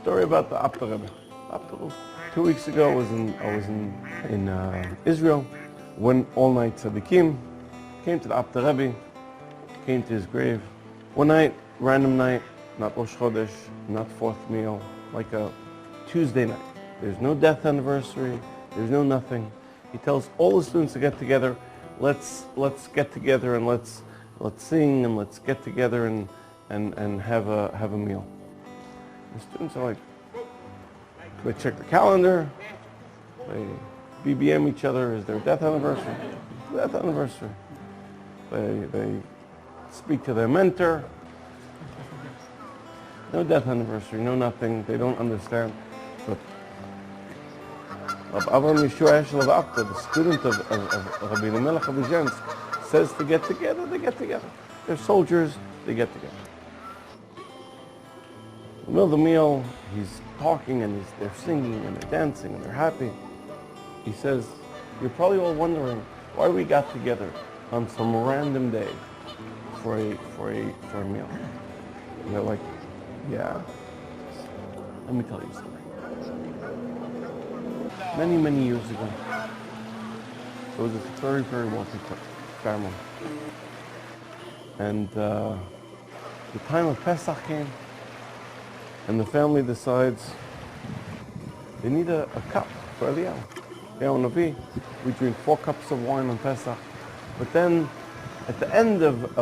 Story about the Apter Rebbe. 2 weeks ago, I was in Israel. Went all night tzaddikim. Came to the Apter Rebbe. Came to his grave. One night, random night, not Rosh Chodesh, not fourth meal, like a Tuesday night. There's no death anniversary. There's no nothing. He tells all the students to get together. Let's get together and let's sing and let's get together and have a meal. The students are like, they check the calendar, they BBM each other. Is their death anniversary? Death anniversary. They speak to their mentor. No death anniversary, no nothing. They don't understand. But Avram Yeshua Eshel of Apta, the student of Rabbi Melech Avizhensk, says to get together, they get together. They're soldiers, they get together. In the middle of the meal, he's talking and they're singing and they're dancing and they're happy. He says, you're probably all wondering why we got together on some random day for a meal. And they're like, yeah. Let me tell you something. Many years ago, there was a very wealthy family. And the time of Pesach came, and the family decides they need a cup for Eliyahu. Eliyahu Navi, we drink 4 cups of wine on Pesach, but then at the end of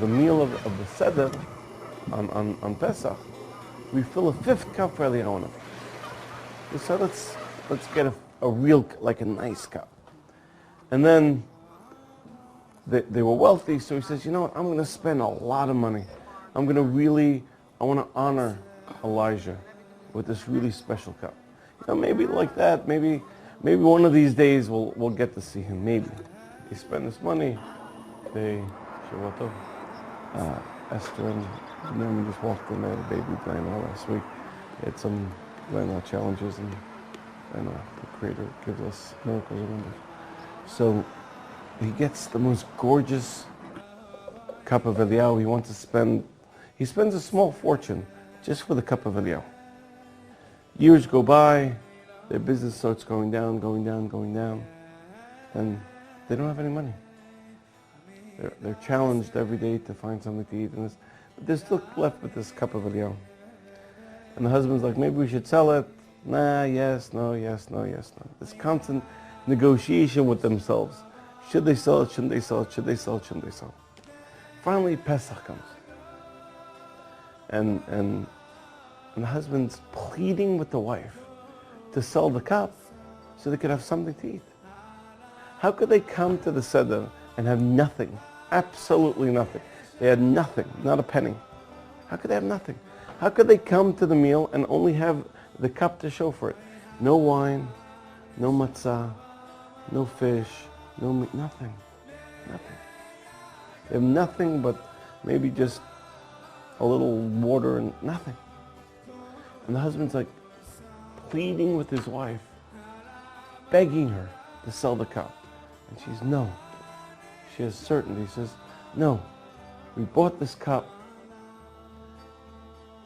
the meal of the Seder on Pesach, we fill a 5th cup for Eliyahu Navi. So let's get a real, like a nice cup. And then they were wealthy, so he says, you know what, I'm going to spend a lot of money. I want to honor Elijah with this really special cup. You know, maybe like that, maybe one of these days we'll get to see him, maybe. They spend this money, Esther and Naomi just walked in, they had a baby Diana last week. They had some challenges, and the Creator gives us miracles and wonders. So he gets the most gorgeous cup of Eliyahu. He spends a small fortune just for the cup of Eliyahu. Years go by, their business starts going down, and they don't have any money. They're challenged every day to find something to eat, but they're still left with this cup of Eliyahu. And the husband's like, maybe we should sell it. Nah, yes, no, yes, no, yes, no. This constant negotiation with themselves. Should they sell it? Shouldn't they sell it? Should they sell it? Shouldn't they sell it? Finally, Pesach comes. And the husband's pleading with the wife to sell the cup so they could have something to eat. How could they come to the Seder and have nothing? Absolutely nothing. They had nothing, not a penny. How could they have nothing? How could they come to the meal and only have the cup to show for it? No wine, no matzah, no fish, no meat, nothing. They have nothing but maybe just a little water and nothing. And the husband's like pleading with his wife, begging her to sell the cup. And she's no. She has certainty. He says, no, we bought this cup.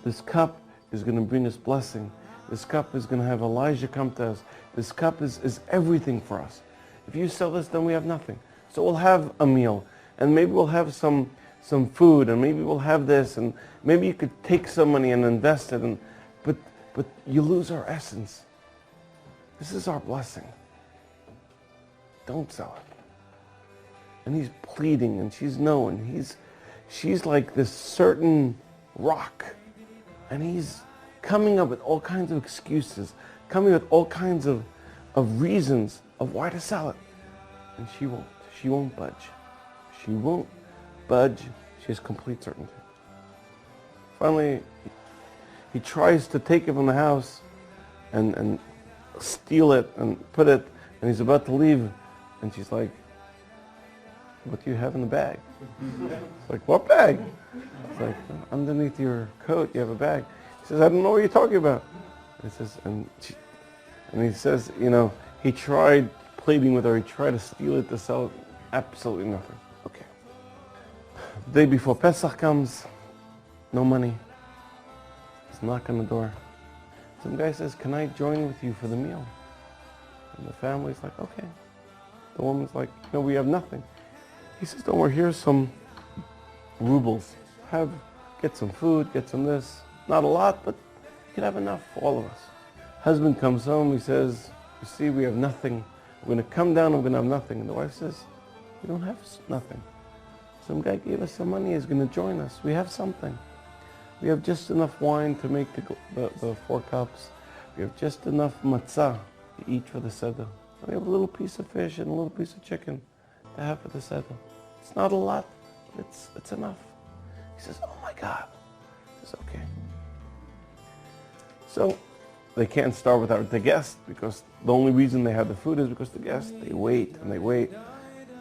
This cup is going to bring us blessing. This cup is going to have Elijah come to us. This cup is everything for us. If you sell this, then we have nothing. So we'll have a meal, and maybe we'll have some food, and maybe we'll have this, and maybe you could take some money and invest it, but you lose our essence. This is our blessing. Don't sell it. And he's pleading, and she's knowing. She's like this certain rock. And he's coming up with all kinds of excuses, coming with all kinds of reasons of why to sell it. And she won't. She won't budge. She won't budge. She has complete certainty. Finally, he tries to take it from the house and steal it and put it, and he's about to leave. And she's like, what do you have in the bag? It's like, what bag? It's like, underneath your coat, you have a bag. He says, I don't know what you're talking about. And he says, and he says, you know, he tried pleading with her. He tried to steal it, to sell it. Absolutely nothing. Okay. The day before Pesach comes, no money. knock on the door. Some guy says, can I join with you for the meal? And the family's like, okay. The woman's like, no, we have nothing. He says, don't worry, here's some rubles. Get some food, get some this. Not a lot, but you can have enough for all of us. Husband comes home, he says, you see, we have nothing. We're going to come down and we're going to have nothing. And the wife says, we don't have nothing. Some guy gave us some money, he's going to join us. We have something. We have just enough wine to make the 4 cups. We have just enough matzah to eat for the seder. We have a little piece of fish and a little piece of chicken to have for the seder. It's not a lot, but it's enough. He says, oh my God. He says, okay. So they can't start without the guest, because the only reason they have the food is because the guests, they wait and they wait.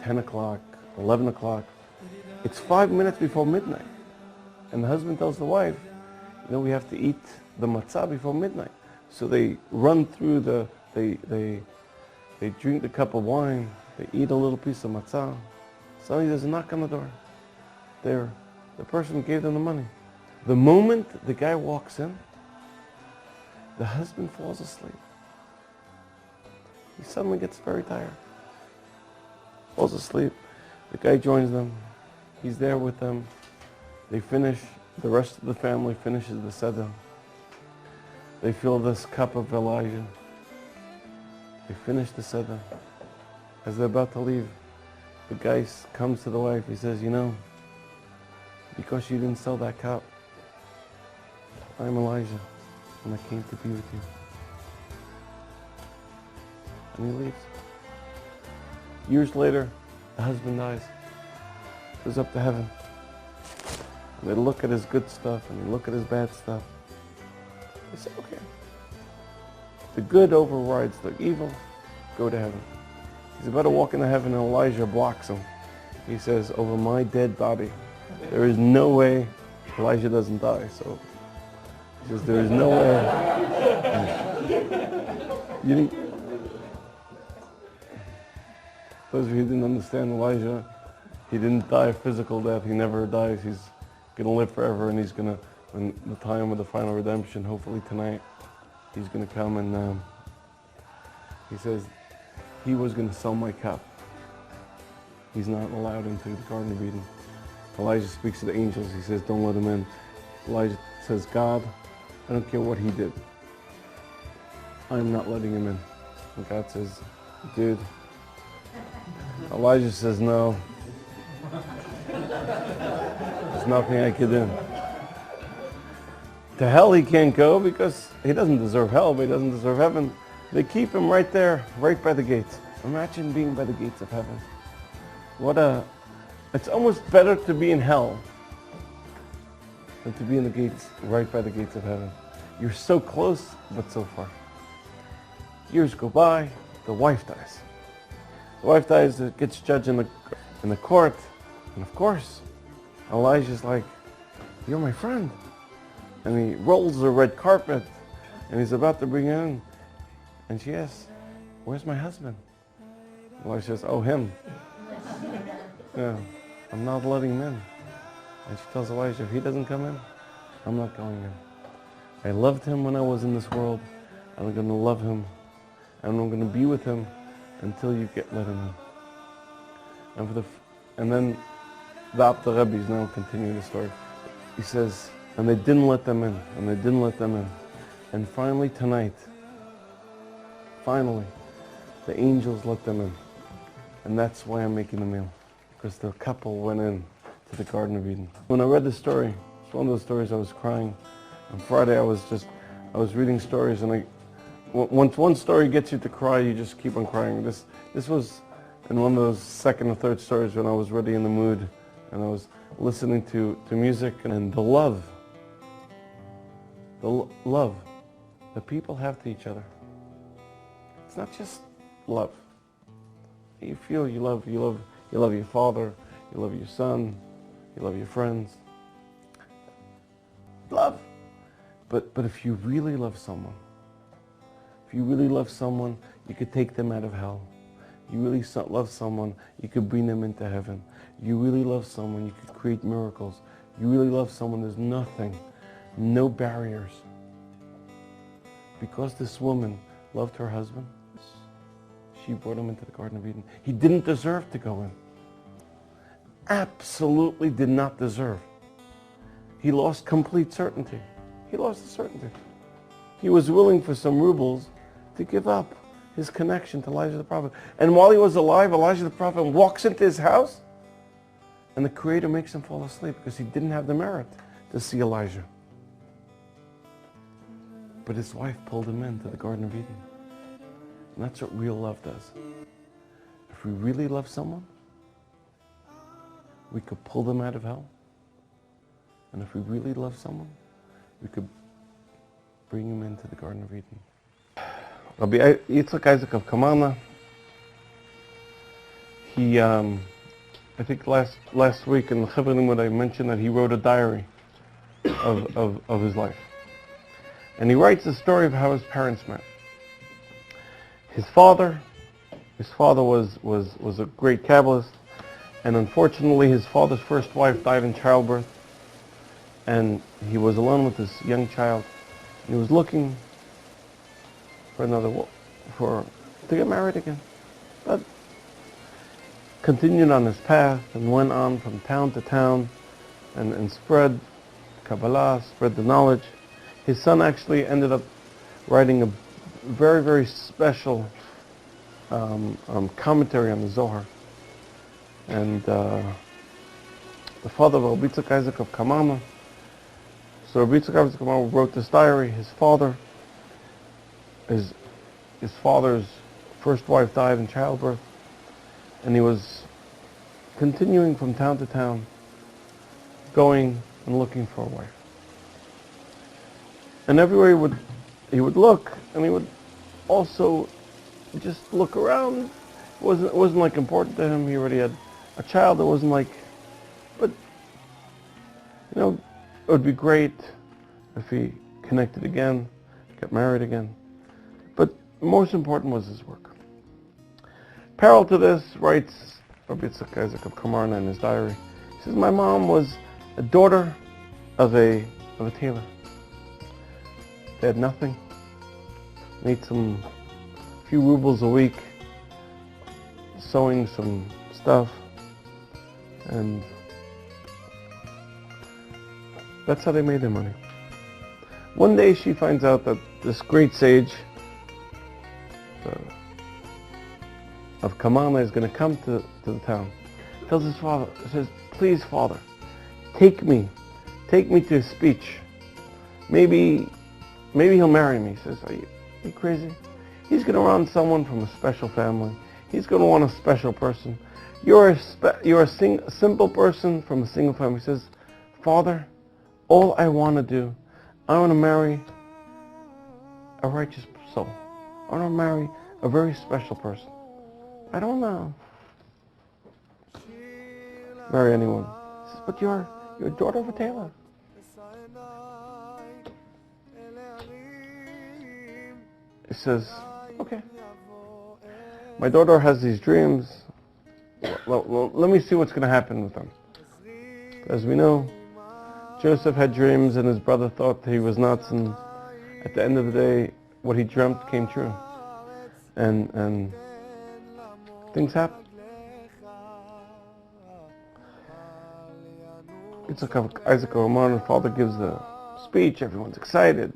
10 o'clock, 11 o'clock. It's 5 minutes before midnight. And the husband tells the wife, you know, we have to eat the matzah before midnight. So they run through they drink the cup of wine, they eat a little piece of matzah. Suddenly there's a knock on the door. The person gave them the money. The moment the guy walks in, the husband falls asleep. He suddenly gets very tired. Falls asleep. The guy joins them. He's there with them. They finish, the rest of the family finishes the seder. They fill this cup of Elijah. They finish the seder. As they're about to leave, the guy comes to the wife. He says, you know, because you didn't sell that cup, I'm Elijah, and I came to be with you. And he leaves. Years later, the husband dies. Goes up to heaven. And they look at his good stuff and they look at his bad stuff. They say, okay, the good overrides the evil, go to heaven. He's about to walk into heaven and Elijah blocks him. He says, over my dead body, there is no way Elijah doesn't die. So he says, there is no way. Those of you who didn't understand Elijah, he didn't die a physical death. He never dies. He's going to live forever, and he's going to, when the time of the final redemption, hopefully tonight, he's going to come and he says, he was going to sell my cup. He's not allowed into the Garden of Eden. Elijah speaks to the angels. He says, don't let him in. Elijah says, God, I don't care what he did. I'm not letting him in. And God says, dude. Elijah says, no. There's nothing I can do. To hell he can't go because he doesn't deserve hell, but he doesn't deserve heaven. They keep him right there, right by the gates. Imagine being by the gates of heaven. It's almost better to be in hell than to be in the gates, right by the gates of heaven. You're so close, but so far. Years go by, the wife dies. The wife dies, gets judged in the court, and of course, Elijah's like, you're my friend. And he rolls the red carpet, and he's about to bring her in. And she asks, where's my husband? Elijah says, oh, him. Yeah, I'm not letting him in. And she tells Elijah, if he doesn't come in, I'm not going in. I loved him when I was in this world, and I'm going to love him, and I'm going to be with him until you let him in. And then the Abta Rebbe is now continuing the story. He says, and they didn't let them in, and they didn't let them in. And finally tonight, the angels let them in. And that's why I'm making the meal. Because the couple went in to the Garden of Eden. When I read the story, it's one of those stories I was crying. On Friday I was reading stories, and once one story gets you to cry, you just keep on crying. This was in one of those second or third stories when I was really in the mood, and I was listening to music, and the love that people have to each other. It's not just love. You feel you love your father, you love your son, you love your friends. Love. But if you really love someone, you could take them out of hell. You really love someone, you could bring them into heaven. You really love someone, you could create miracles. You really love someone, there's nothing no barriers. Because this woman loved her husband, she brought him into the Garden of Eden. He didn't deserve to go in. Absolutely did not deserve. He lost complete certainty. He lost the certainty. He was willing for some rubles to give up his connection to Elijah the prophet. And while he was alive, Elijah the prophet walks into his house, and the Creator makes him fall asleep because he didn't have the merit to see Elijah. But his wife pulled him into the Garden of Eden. And that's what real love does. If we really love someone, we could pull them out of hell. And if we really love someone, we could bring him into the Garden of Eden. Rabbi Yitzchak Isaac of Kamana, he, I think last week in the Chevra Limud I mentioned that he wrote a diary of his life. And he writes the story of how his parents met. His father was a great Kabbalist, and unfortunately his father's first wife died in childbirth, and he was alone with this young child. He was looking for to get married again, but continued on his path and went on from town to town and spread Kabbalah, spread the knowledge. His son actually ended up writing a very, very special commentary on the Zohar. And the father of Rabbi Yitzchak Isaac of Kamana, so Rabbi Yitzchak Isaac of Kamana wrote this diary. His father's first wife died in childbirth, and he was continuing from town to town, going and looking for a wife. And everywhere he would look, and he would also just look around. It wasn't like important to him. He already had a child. It wasn't like, but you know, it would be great if he connected again, got married again. But most important was his work. Parallel to this, writes Rabbi Yitzchak Isaac of Kamana in his diary. He says, my mom was a daughter of a tailor. They had nothing. Made some few rubles a week, sewing some stuff, and that's how they made their money. One day she finds out that this great sage of Kamana is going to come to the town. Tells his father, says, please father, take me to his speech. Maybe he'll marry me. He says, are you crazy? He's going to want someone from a special family. He's going to want a special person. You're a simple person from a single family. He says, Father, all I want to do, I want to marry a righteous soul. I want to marry a very special person. I don't know. Marry anyone. He says, but you're a daughter of a tailor. He says, okay. My daughter has these dreams. Well, let me see what's going to happen with them. As we know, Joseph had dreams and his brother thought he was nuts, and at the end of the day, what he dreamt came true. And things happen. It's like Isaac Roman, father gives the speech, everyone's excited.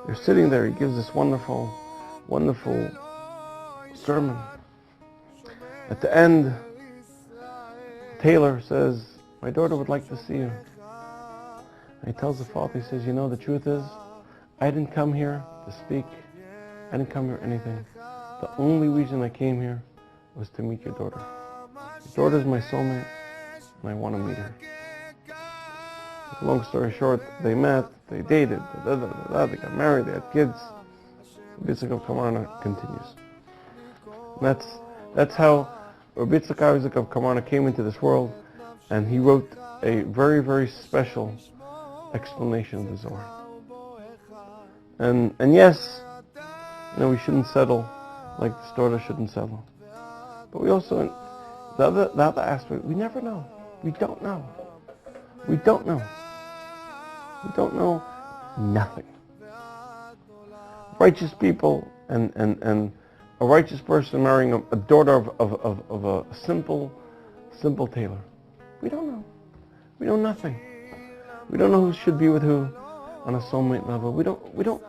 They're sitting there, he gives this wonderful, wonderful sermon. At the end, Taylor says, my daughter would like to see you. And he tells the father, he says, you know, the truth is, I didn't come here to speak. I didn't come here for anything. The only reason I came here was to meet your daughter. Your daughter's my soulmate, and I want to meet her. Long story short, they met, they dated, they got married, they had kids. Rabbi Yitzchak of Kamana continues. And that's how Rabbi Yitzchak Isaac of Kamana came into this world, and he wrote a very, very special explanation of the Zohar. And yes, you know, we shouldn't settle like this daughter shouldn't settle. But we also, the other aspect, we never know. We don't know. We don't know. We don't know nothing. Righteous people and a righteous person marrying a daughter of a simple tailor. We don't know. We know nothing. We don't know who should be with who on a soulmate level. We don't.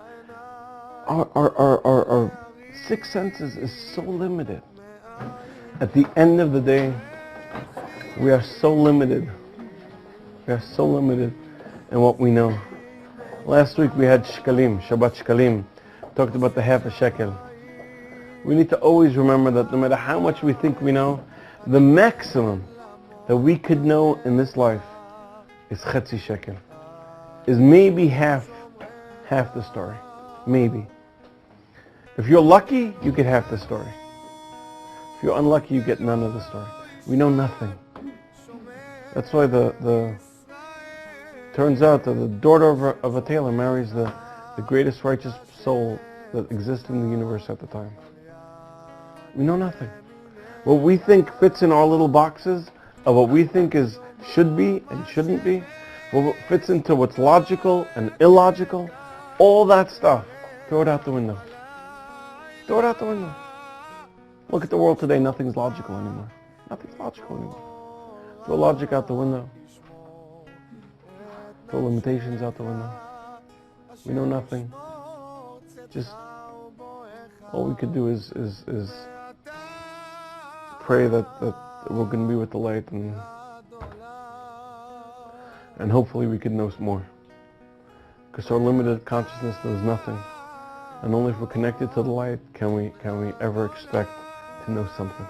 Our sixth senses is so limited. At the end of the day, we are so limited. We are so limited in what we know. Last week we had shkalim, Shabbat shkalim, talked about the half a shekel. We need to always remember that no matter how much we think we know, the maximum that we could know in this life is chetzi shekel, is maybe half the story, maybe. If you're lucky, you get half the story. If you're unlucky, you get none of the story. We know nothing. That's why turns out that the daughter of a tailor marries the greatest righteous soul that existed in the universe at the time. We know nothing. What we think fits in our little boxes of what we think should be and shouldn't be, what fits into what's logical and illogical, all that stuff, throw it out the window. Throw it out the window. Look at the world today, nothing's logical anymore. Nothing's logical anymore. Throw logic out the window. Throw limitations out the window. We know nothing. Just all we could do is pray that we're going to be with the light, and hopefully we can know more. Because our limited consciousness knows nothing, and only if we're connected to the light can we ever expect to know something.